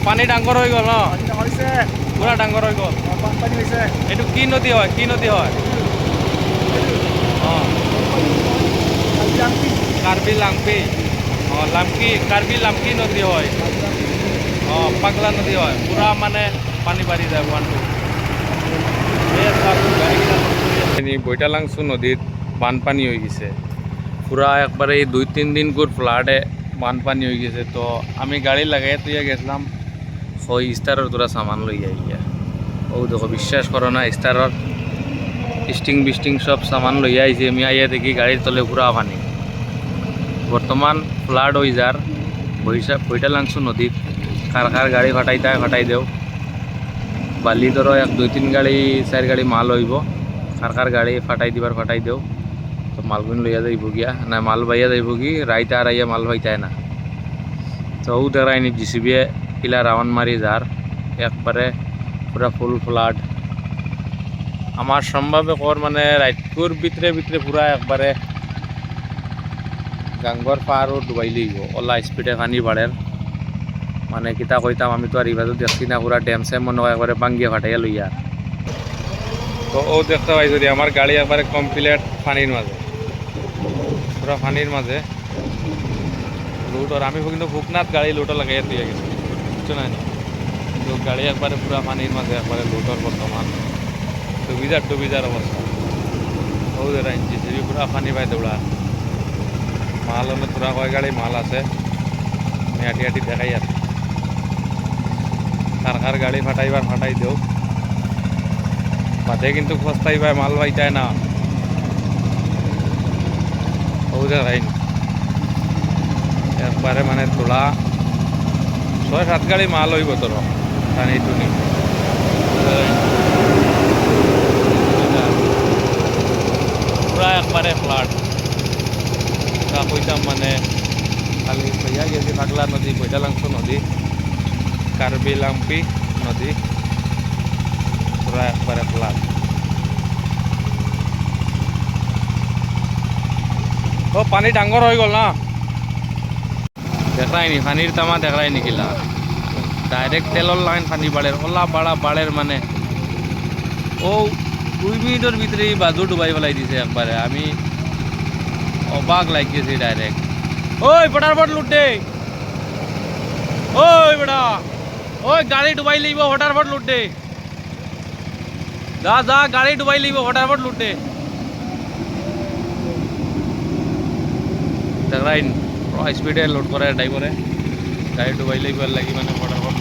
পানী ডাঙৰ হৈ গ'ল ন? হৈছে পুৰা ডাঙৰ হৈ গ'ল। বানপানী হৈছে। এইটো কি নদী হয়? কি নদী হয়? অঁ, কাৰ্বি লাংপি। অঁ, লামকি কাৰ্বি লামকি নদী হয়। অঁ, পাগলা নদী হয়। পুৰা মানে পানী বাঢ়ি যায় ওৱানটো। বৈতালাংচু নদীত বানপানী হৈ গৈছে। পুরা একবারে 2-3 দিন করে ফ্লাডে বানপানি হয়ে গেছে। তো আমি গাড়ি লাগাই তুই গেছিলাম ওই স্টারের তোরা সামান লই যাই গিয়া। ও দেখো বিশ্বাস করো না, স্টারের স্টিং বিস্টিং সব সামান লই আইছি। আমি আইয়া দেখি গাড়ির তলে পুরা পানি। বর্তমান ফ্লাড হয়ে যার বৈতালাংচু নদীত কার কার গাড়ি ফাটাই দেও। বালি ধরো 1-2-3 গাড়ি 4 গাড়ি মাল হইব। কার গাড়ি ফাটাই দেও। তো মালগুন লইয়া যাইব গিয়া না, মাল বাইয়া যাইব কি রাইতে আর আইয়া মাল বাইতায় না। তো ও দেখায়নি জিসিবি কিলা রাউন্ড মারি যার একবারে পুরা ফুল ফ্লাড। আমার সম্ভাব্য কর মানে রাইতকুর ভিতরে পুরা একবারে গাঙ্গর পাহাড়ও ডুবাই লইব। ওলা স্পিডে পানি বাড়ের মানে কিতা কইতাম, আমি তো আর ইবাদত দেখছি না। পুরা ড্যাম স্যাম মনে হয় একবারে বাঙ্গিয়া ফাটাইয়া লইয়া। তো ও দেখতে পাই যদি আমার গাড়ি একবারে কমপ্লিট পানির মাঝে, পুরা পানির মাঝে লুটর। আমি কিন্তু ভুকনাথ গাড়ি লুটো লাগাই দিয়ে গেছি, বুঝছো না? তো গাড়ি একবারে পুরা পানির মাঝে একবারে লুটর বর্তমান ডুবিজার অবস্থা। ও যারা জিসিবি পুরা পানি পাই দৌড়া। মাল হলে পুরা কয় গাড়ি মাল আছে, আমি আটি দেখাই আর কার গাড়ি ফাটাই দেও। বাদে কিন্তু খস্তাই পায় মাল পাইতায় না। ও দেখাই একবারে মানে তোলা 6-7 গাড়ি মাল হইব তোর টানি টুনি। পুরা একবারে ফ্লাড তা কইতাম মানে খালি হইয়া গেছে পাগলা নদী, বৈতালাংচু নদী, কার্বি লাম্পি নদী, পুরা একবারে ফ্লাড। ও পানি ডাঙর হয়ে গেল না? দেখায়নি পানির তামা দেখায়নি কিলা ডাইরেক্ট তেলর লাইন পানি বাড়ের ওলা বাড়ের মানে ও 2 মিনিটের ভিতরেই বাজু ডুবাই ফেলাই দিছে একবারে। আমি অবাক লাগিয়েছি ডাইরেক্ট। ওই ফটাফট লুটে, ওই বেটা, ওই গাড়ি ডুবাই লইব ফটাফট লুটে। যা গাড়ি ডুবাই লইব ফটাফট লুটে। দেখাইন স্পিডে লোড করে ড্রাইভারে গাড়ি ডুবাই লইবার লাগি মানে ফটাফট